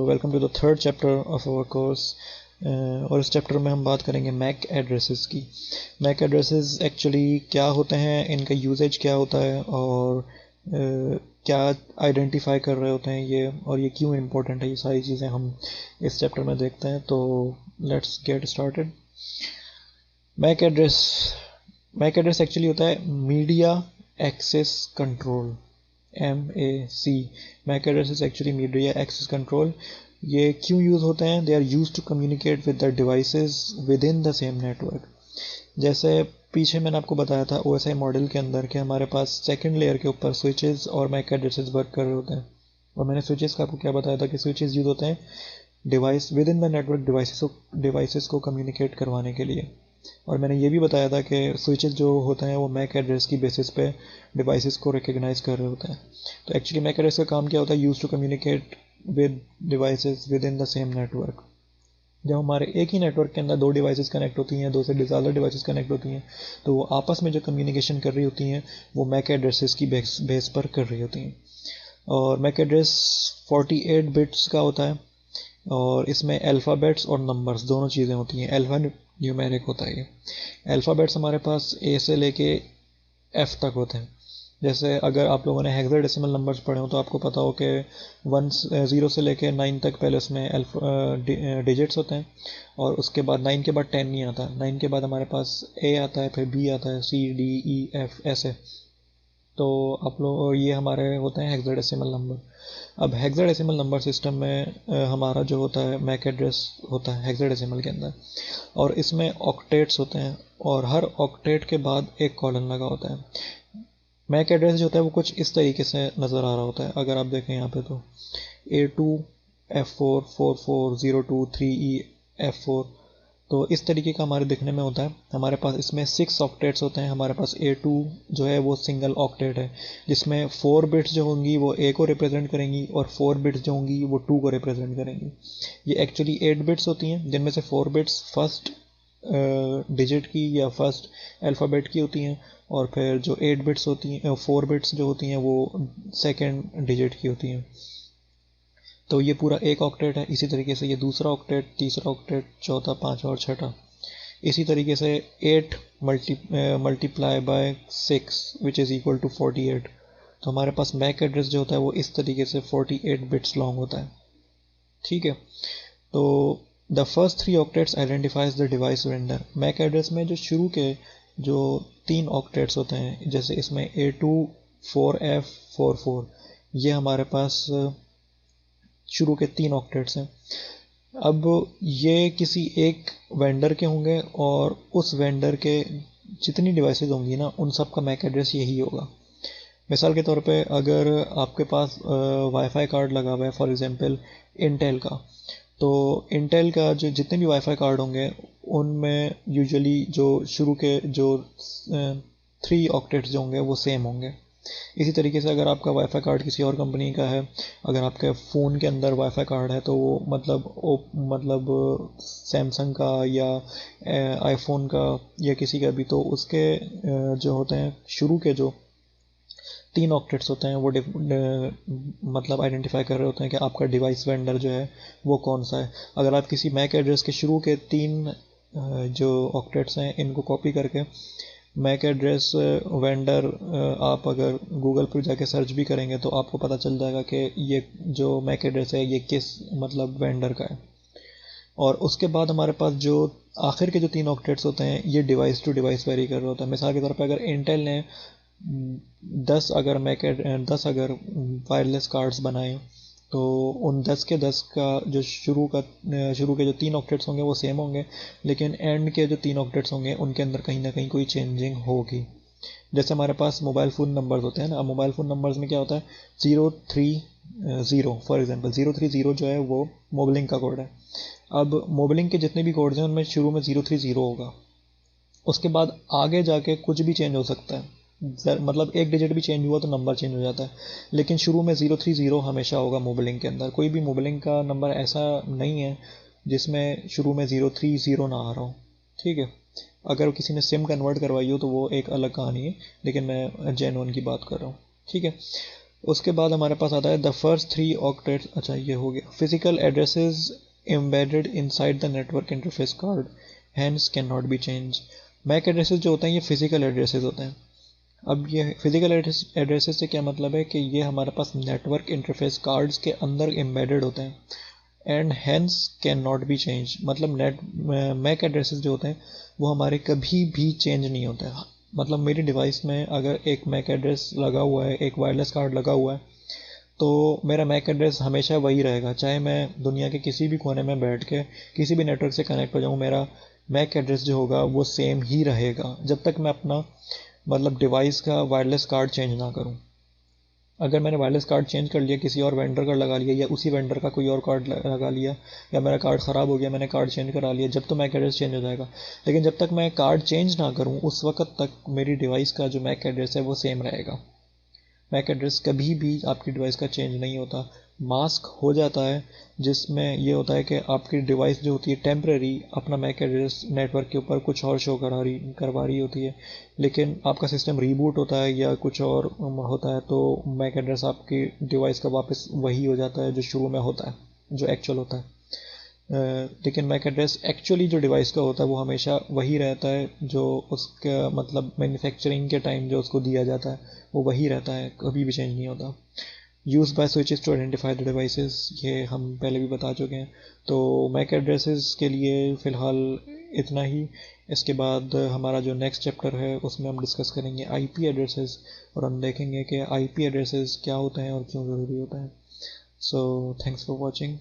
Welcome to the third chapter of our course. और इस chapter में हम बात करेंगे मैक एड्रेसेस की। मैक एड्रेसेस एक्चुअली क्या होते हैं, इनका यूजेज क्या होता है और क्या आइडेंटिफाई कर रहे होते हैं ये, और ये क्यों इम्पोर्टेंट है, ये सारी चीज़ें हम इस चैप्टर में देखते हैं। तो let's get started. MAC address actually होता है media access control, MAC। MAC address is actually media access control. ये क्यों यूज़ होते हैं? They are use to communicate with the devices within the same network. जैसे पीछे मैंने आपको बताया था OSI मॉडल के अंदर कि हमारे पास सेकंड लेयर के ऊपर स्विचेस और मैक एड्रेसेस वर्क कर रहे होते हैं। और मैंने स्विचेस का आपको क्या बताया था कि स्विचेस यूज होते हैं device with in the network devices को कम्युनिकेट करवाने के लिए। और मैंने ये भी बताया था कि स्विचेस जो होते हैं वो मैक एड्रेस की बेसिस पे डिवाइसेस को रिकग्नाइज कर रहे होते हैं। तो एक्चुअली मैक एड्रेस का काम क्या होता है? Use to communicate with devices within the same network. जब हमारे एक ही नेटवर्क के अंदर दो डिवाइसेस कनेक्ट होती हैं, दो से ज़्यादा डिवाइसेस कनेक्ट होती हैं, तो वो आपस में जो कम्युनिकेशन कर रही होती हैं वो मैक एड्रेसेस की बेस पर कर रही होती हैं। और मैक एड्रेस 48 बिट्स का होता है और इसमें अल्फ़ाबेट्स और नंबर्स दोनों चीज़ें होती हैं। अल्फ़ा न्यूमेरिक होता है ये। अल्फ़ाबेट्स हमारे पास A से लेके F तक होते हैं। जैसे अगर आप लोगों ने हेक्साडेसिमल नंबर्स पढ़े हो तो आपको पता हो कि 0 से लेके 9 तक पहले उसमें डिजिट्स होते हैं और उसके बाद 9 के बाद 10 नहीं आता। 9 के बाद हमारे पास A आता है, फिर B आता है, C D E F ऐसे। तो आप लोग ये हमारे होते हैं हेक्साडेसिमल नंबर। अब हेक्साडेसिमल नंबर सिस्टम में हमारा जो होता है मैक एड्रेस होता है हेक्साडेसिमल के अंदर, और इसमें ऑक्टेट्स होते हैं और हर ऑक्टेट के बाद एक कॉलन लगा होता है। मैक एड्रेस जो होता है वो कुछ इस तरीके से नज़र आ रहा होता है। अगर आप देखें यहाँ पे तो A2 F4 44 02 3E F4, तो इस तरीके का हमारे दिखने में होता है। हमारे पास इसमें 6 ऑक्टेट्स होते हैं। हमारे पास A2 जो है वो सिंगल ऑक्टेट है जिसमें 4 बिट्स जो होंगी वो A को रिप्रेजेंट करेंगी और 4 बिट्स जो होंगी वो 2 को रिप्रेजेंट करेंगी। ये एक्चुअली 8 बिट्स होती हैं जिनमें से 4 बिट्स फर्स्ट डिजिट की या फर्स्ट अल्फ़ाबेट की होती हैं और फिर जो 8 बिट्स होती हैं 4 बिट्स जो होती हैं वो सेकेंड डिजिट की होती हैं। तो ये पूरा एक ऑक्टेट है। इसी तरीके से ये दूसरा ऑक्टेट, तीसरा ऑक्टेट, चौथा, पांचवा और छठा। इसी तरीके से 8 multiply by 6 which is equal to 48। तो हमारे पास मैक एड्रेस जो होता है वो इस तरीके से 48 बिट्स लॉन्ग होता है। ठीक है, तो the first 3 octets identifies the device vendor. MAC address में जो शुरू के जो 3 ऑक्टेट्स होते हैं, जैसे इसमें A2 4F 44, ये हमारे पास शुरू के 3 ऑक्टेट्स हैं। अब ये किसी एक वेंडर के होंगे और उस वेंडर के जितनी डिवाइसेस होंगी ना उन सब का मैक एड्रेस यही होगा। मिसाल के तौर पे अगर आपके पास वाईफाई कार्ड लगा हुआ है फॉर एग्जांपल इंटेल का, तो इंटेल का जो जितने भी वाईफाई कार्ड होंगे उनमें यूजुअली जो शुरू के जो 3 ऑक्टेट्स जो होंगे वो सेम होंगे। इसी तरीके से अगर आपका वाईफाई कार्ड किसी और कंपनी का है, अगर आपके फ़ोन के अंदर वाईफाई कार्ड है तो वो मतलब सैमसंग का या आईफोन का या किसी का भी, तो उसके जो होते हैं शुरू के जो 3 ऑक्टेट्स होते हैं वो मतलब आइडेंटिफाई कर रहे होते हैं कि आपका डिवाइस वेंडर जो है वो कौन सा है। अगर आप किसी मैक एड्रेस के शुरू के 3 जो ऑक्टेट्स हैं इनको कॉपी करके मैक एड्रेस वेंडर आप अगर गूगल पर जाके सर्च भी करेंगे तो आपको पता चल जाएगा कि ये जो मैक एड्रेस है ये किस मतलब वेंडर का है। और उसके बाद हमारे पास जो आखिर के जो 3 ऑक्टेट्स होते हैं ये डिवाइस टू डिवाइस वेरी कर रहा होता है। मिसाल के तौर पर अगर इंटेल ने 10 अगर वायरलेस कार्ड्स बनाए तो उन 10 के 10 का जो शुरू के जो 3 ऑक्टेट्स होंगे वो सेम होंगे, लेकिन एंड के जो 3 ऑक्टेट्स होंगे उनके अंदर कहीं ना कहीं कोई चेंजिंग होगी। जैसे हमारे पास मोबाइल फ़ोन नंबर्स होते हैं ना, अब मोबाइल फ़ोन नंबर्स में क्या होता है 030 फॉर एग्जांपल 030 जो है वो मोबलिंग का कोड है। अब मोबलिंग के जितने भी कोड्स हैं उनमें शुरू में 030 होगा, उसके बाद आगे जाके कुछ भी चेंज हो सकता है, मतलब एक डिजिट भी चेंज हुआ तो नंबर चेंज हो जाता है, लेकिन शुरू में 030 हमेशा होगा मोबलिंग के अंदर। कोई भी मोबलिंग का नंबर ऐसा नहीं है जिसमें शुरू में 030 ना आ रहा हो। ठीक है, अगर किसी ने सिम कन्वर्ट करवाई हो तो वो एक अलग कहानी है, लेकिन मैं जेन्युइन की बात कर रहा हूँ। ठीक है, उसके बाद हमारे पास आता है द फर्स्ट 3 ऑक्टेट्स। अच्छा ये हो गया physical addresses embedded inside the network interface card hence can not be change. MAC addresses जो होते हैं ये फिजिकल एड्रेसेस होते हैं। अब ये फिजिकल एड्रेसेस से क्या मतलब है कि ये हमारे पास नेटवर्क इंटरफेस कार्ड्स के अंदर एम्बेडेड होते हैं and hence can not be change. मतलब मैक एड्रेसेस जो होते हैं वो हमारे कभी भी चेंज नहीं होते हैं। मतलब मेरी डिवाइस में अगर एक मैक एड्रेस लगा हुआ है, एक वायरलेस कार्ड लगा हुआ है, तो मेरा मैक एड्रेस हमेशा वही रहेगा। चाहे मैं दुनिया के किसी भी कोने में बैठ के किसी भी नेटवर्क से कनेक्ट हो जाऊँ, मेरा मैक एड्रेस जो होगा वो सेम ही रहेगा जब तक मैं अपना मतलब डिवाइस का वायरलेस कार्ड चेंज ना करूँ। अगर मैंने वायरलेस कार्ड चेंज कर लिया, किसी और वेंडर का लगा लिया या उसी वेंडर का कोई और कार्ड लगा लिया, या मेरा कार्ड ख़राब हो गया मैंने कार्ड चेंज करा लिया, जब तो मैक एड्रेस चेंज हो जाएगा। लेकिन जब तक मैं कार्ड चेंज ना करूं उस वक्त तक मेरी डिवाइस का जो मैक एड्रेस है वो सेम रहेगा। मैक एड्रेस कभी भी आपकी डिवाइस का चेंज नहीं होता। मास्क हो जाता है जिसमें ये होता है कि आपकी डिवाइस जो होती है टेम्प्रेरी अपना मैक एड्रेस नेटवर्क के ऊपर कुछ और शो करवा रही होती है, लेकिन आपका सिस्टम रीबूट होता है या कुछ और होता है तो मैक एड्रेस आपकी डिवाइस का वापस वही हो जाता है जो शुरू में होता है, जो एक्चुअल होता है। लेकिन मैक एड्रेस एक्चुअली जो डिवाइस का होता है वो हमेशा वही रहता है जो उसका मतलब मैन्युफैक्चरिंग के टाइम जो उसको दिया जाता है वो वही रहता है, कभी भी चेंज नहीं होता। Use by switches to identify the devices, ये हम पहले भी बता चुके हैं। तो मैक एड्रेसेस के लिए फ़िलहाल इतना ही। इसके बाद हमारा जो नेक्स्ट चैप्टर है उसमें हम डिस्कस करेंगे आईपी एड्रेसेस, और हम देखेंगे कि आईपी एड्रेसेस क्या होते हैं और क्यों ज़रूरी होता है। So thanks for watching.